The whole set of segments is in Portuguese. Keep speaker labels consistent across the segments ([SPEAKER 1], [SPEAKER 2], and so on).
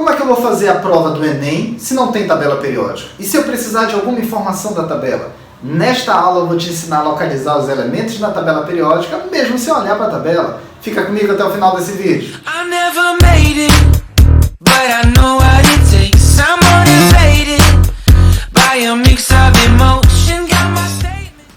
[SPEAKER 1] Como é que eu vou fazer a prova do Enem se não tem tabela periódica? E se eu precisar de alguma informação da tabela? Nesta aula eu vou te ensinar a localizar os elementos na tabela periódica, mesmo sem olhar para a tabela. Fica comigo até o final desse vídeo.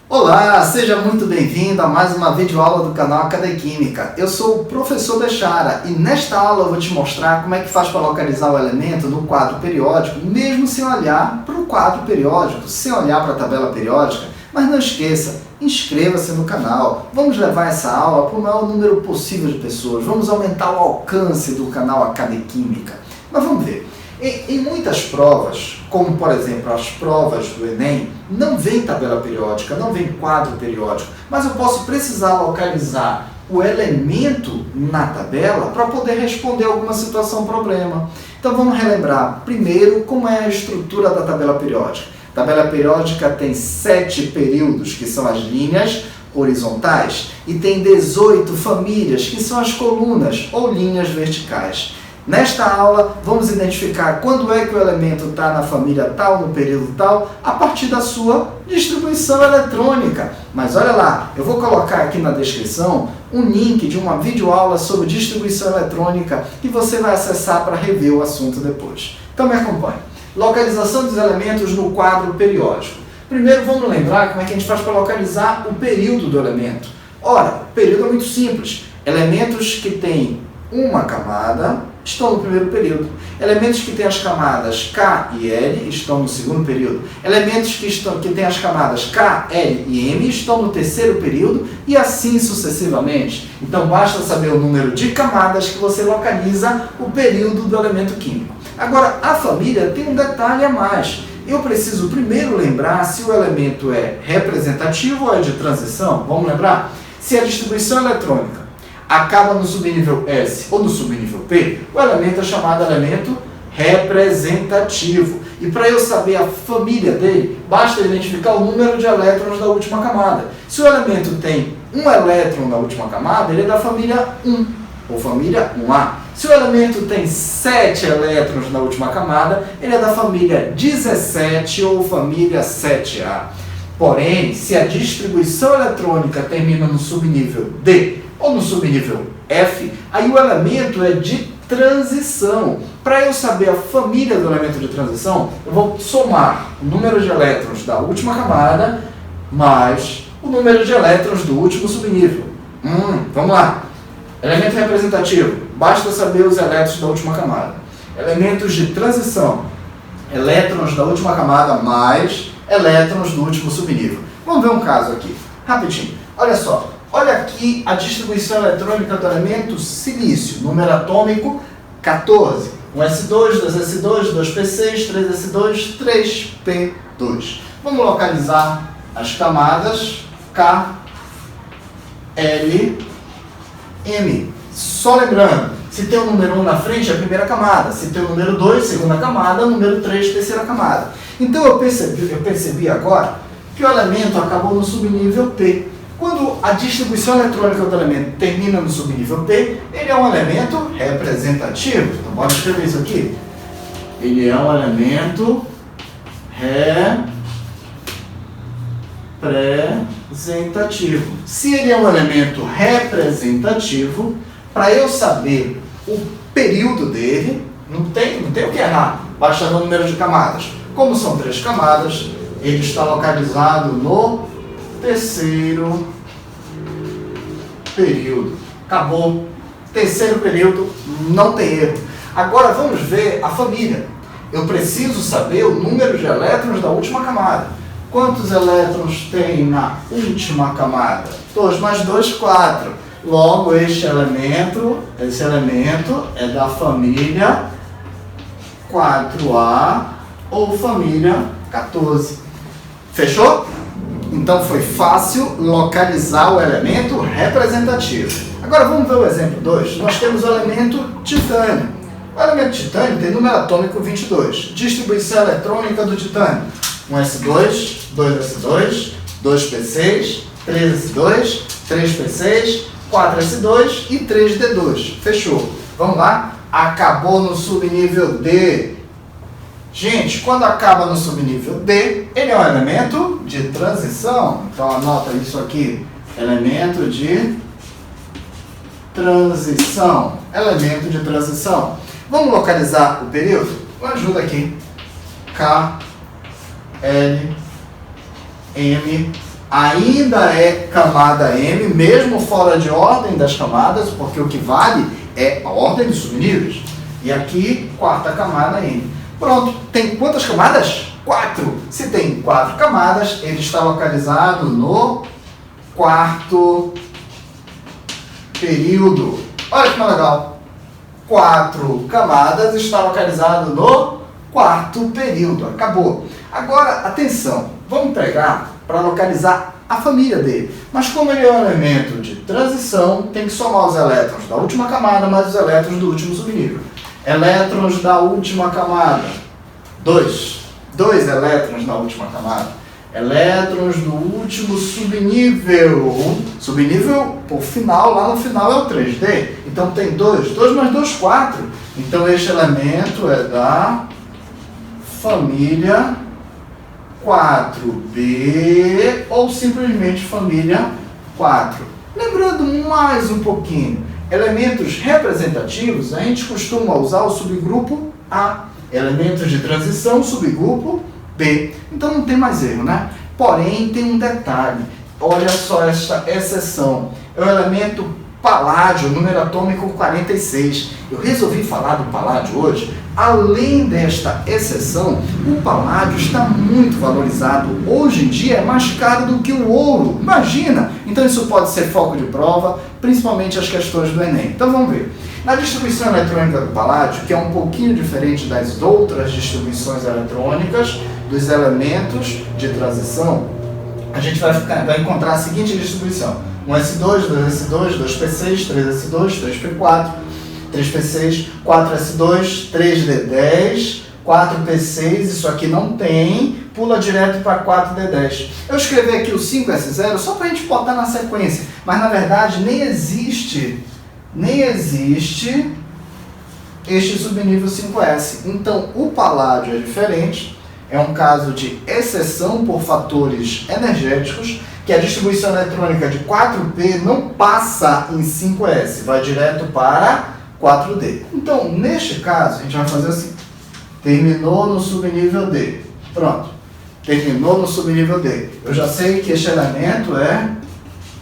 [SPEAKER 1] Olá, seja muito bem-vindo a mais uma videoaula do canal Acadquímica. Eu sou o professor Bechara e nesta aula eu vou te mostrar como é que faz para localizar o elemento no quadro periódico, mesmo sem olhar para o quadro periódico, sem olhar para a tabela periódica. Mas não esqueça, inscreva-se no canal. Vamos levar essa aula para o maior número possível de pessoas. Vamos aumentar o alcance do canal Acadquímica. Mas vamos ver. Em muitas provas, como por exemplo as provas do Enem, não vem tabela periódica, não vem quadro periódico, mas eu posso precisar localizar o elemento na tabela para poder responder alguma situação, problema. Então vamos relembrar primeiro como é a estrutura da tabela periódica. A tabela periódica tem 7 períodos, que são as linhas horizontais, e tem 18 famílias, que são as colunas ou linhas verticais. Nesta aula, vamos identificar quando é que o elemento está na família tal, no período tal, a partir da sua distribuição eletrônica. Mas olha lá, eu vou colocar aqui na descrição um link de uma videoaula sobre distribuição eletrônica que você vai acessar para rever o assunto depois. Então me acompanhe. Localização dos elementos no quadro periódico. Primeiro vamos lembrar como é que a gente faz para localizar o período do elemento. Ora, o período é muito simples. Elementos que têm uma camada estão no primeiro período. Elementos que têm as camadas K e L estão no segundo período. Elementos que têm as camadas K, L e M estão no terceiro período e assim sucessivamente. Então basta saber o número de camadas que você localiza o período do elemento químico. Agora, a família tem um detalhe a mais. Eu preciso primeiro lembrar se o elemento é representativo ou é de transição. Vamos lembrar? Se a distribuição eletrônica acaba no subnível S ou no subnível P, o elemento é chamado elemento representativo. E para eu saber a família dele, basta identificar o número de elétrons da última camada. Se o elemento tem um elétron na última camada, ele é da família 1, ou família 1A. Se o elemento tem 7 elétrons na última camada, ele é da família 17 ou família 7A. Porém, se a distribuição eletrônica termina no subnível D ou no subnível F, aí o elemento é de transição. Para eu saber a família do elemento de transição, eu vou somar o número de elétrons da última camada mais o número de elétrons do último subnível. Vamos lá. Elemento representativo, basta saber os elétrons da última camada. Elementos de transição, elétrons da última camada mais elétrons do último subnível. Vamos ver um caso aqui, rapidinho. Olha só. Olha aqui a distribuição eletrônica do elemento silício, número atômico 14. 1s2, 2s2, 2p6, 3s2, 3p2. Vamos localizar as camadas K, L, M. Só lembrando, se tem o número 1 na frente, é a primeira camada. Se tem o número 2, segunda camada, o número 3, terceira camada. Então eu percebi agora que o elemento acabou no subnível P. Quando a distribuição eletrônica do elemento termina no subnível P, ele é um elemento representativo. Então, bora escrever isso aqui. Ele é um elemento representativo. Se ele é um elemento representativo, para eu saber o período dele, não tem o que errar, basta o número de camadas. Como são 3 camadas, ele está localizado no terceiro período. Acabou. Terceiro período, não tem erro. Agora vamos ver a família. Eu preciso saber o número de elétrons da última camada. Quantos elétrons tem na última camada? 2 mais 2, 4. Logo, esse elemento é da família 4A ou família 14. Fechou? Então foi fácil localizar o elemento representativo. Agora vamos ver o exemplo 2. Nós temos o elemento titânio. O elemento titânio tem número atômico 22. Distribuição eletrônica do titânio. 1s2, 2s2, 2p6, 3s2, 3p6, 4s2 e 3d2. Fechou. Vamos lá? acabou no subnível D. Gente, quando acaba no subnível D, ele é um elemento de transição. Então anota isso aqui, elemento de transição. Elemento de transição. Vamos localizar o período? Ajuda aqui. K, L, M, ainda é camada M, mesmo fora de ordem das camadas, porque o que vale é a ordem dos subníveis. E aqui, quarta camada M. Pronto, tem quantas camadas? 4. Se tem 4 camadas, ele está localizado no quarto período. Olha que legal. 4 camadas, está localizado no quarto período. Acabou. Agora, atenção, vamos pegar para localizar a família dele. Mas como ele é um elemento de transição, tem que somar os elétrons da última camada mais os elétrons do último subnível. Elétrons da última camada, 2. 2 elétrons na última camada. Elétrons do último subnível. Subnível, por final, lá no final é o 3D. Então tem 2. 2 mais 2, 4. Então este elemento é da família 4B ou simplesmente família 4. Lembrando mais um pouquinho, elementos representativos, a gente costuma usar o subgrupo A. Elementos de transição, subgrupo B. Então não tem mais erro, né? Porém, tem um detalhe. Olha só esta exceção. É o elemento paládio, número atômico 46. Eu resolvi falar do paládio hoje. Além desta exceção, o paládio está muito valorizado. Hoje em dia é mais caro do que o ouro. Imagina! Então isso pode ser foco de prova, principalmente as questões do Enem. Então vamos ver. Na distribuição eletrônica do paládio, que é um pouquinho diferente das outras distribuições eletrônicas, dos elementos de transição, a gente vai encontrar a seguinte distribuição. 1s2, 2s2, 2p6, 3s2, 3p4, 3p6, 4s2, 3d10, 4p6, isso aqui não tem, pula direto para 4d10. Eu escrevi aqui o 5s0 só para a gente botar na sequência, mas na verdade nem existe este subnível 5s. Então o paládio é diferente, é um caso de exceção por fatores energéticos, que a distribuição eletrônica de 4P não passa em 5S, vai direto para 4D. Então, neste caso, a gente vai fazer assim, terminou no subnível D. Pronto, terminou no subnível D. Eu já sei que este elemento é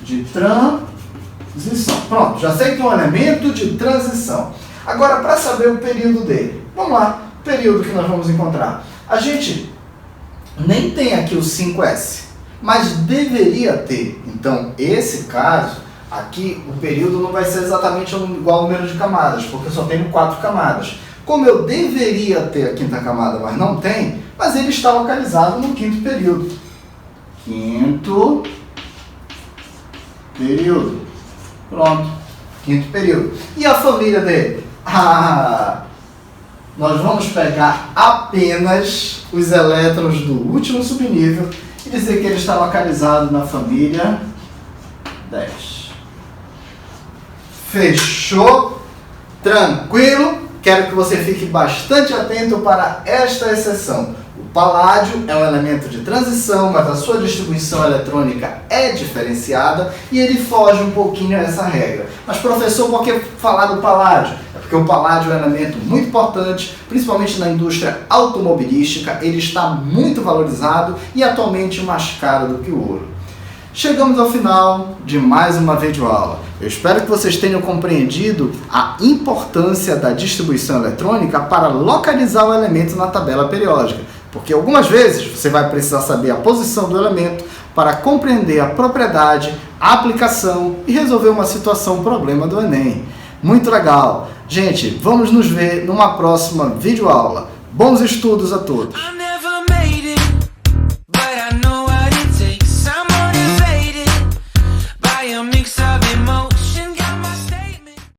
[SPEAKER 1] de transição. Pronto, já sei que é um elemento de transição. Agora, para saber o período dele, vamos lá, o período que nós vamos encontrar. A gente nem tem aqui o 5S, mas deveria ter. Então, esse caso, aqui o período não vai ser exatamente igual ao número de camadas, porque eu só tenho 4 camadas. Como eu deveria ter a quinta camada, mas não tem, mas ele está localizado no quinto período. Quinto período. Pronto, quinto período. E a família dele? Nós vamos pegar apenas os elétrons do último subnível e dizer que ele está localizado na família 10. Fechou? Tranquilo? Quero que você fique bastante atento para esta exceção. O paládio é um elemento de transição, mas a sua distribuição eletrônica é diferenciada e ele foge um pouquinho a essa regra. Mas professor, por que falar do paládio? É porque o paládio é um elemento muito importante, principalmente na indústria automobilística. Ele está muito valorizado e atualmente mais caro do que o ouro. Chegamos ao final de mais uma videoaula. Eu espero que vocês tenham compreendido a importância da distribuição eletrônica para localizar o elemento na tabela periódica, porque algumas vezes você vai precisar saber a posição do elemento para compreender a propriedade, a aplicação e resolver uma situação, problema do Enem. Muito legal! Gente, vamos nos ver numa próxima videoaula. Bons estudos a todos!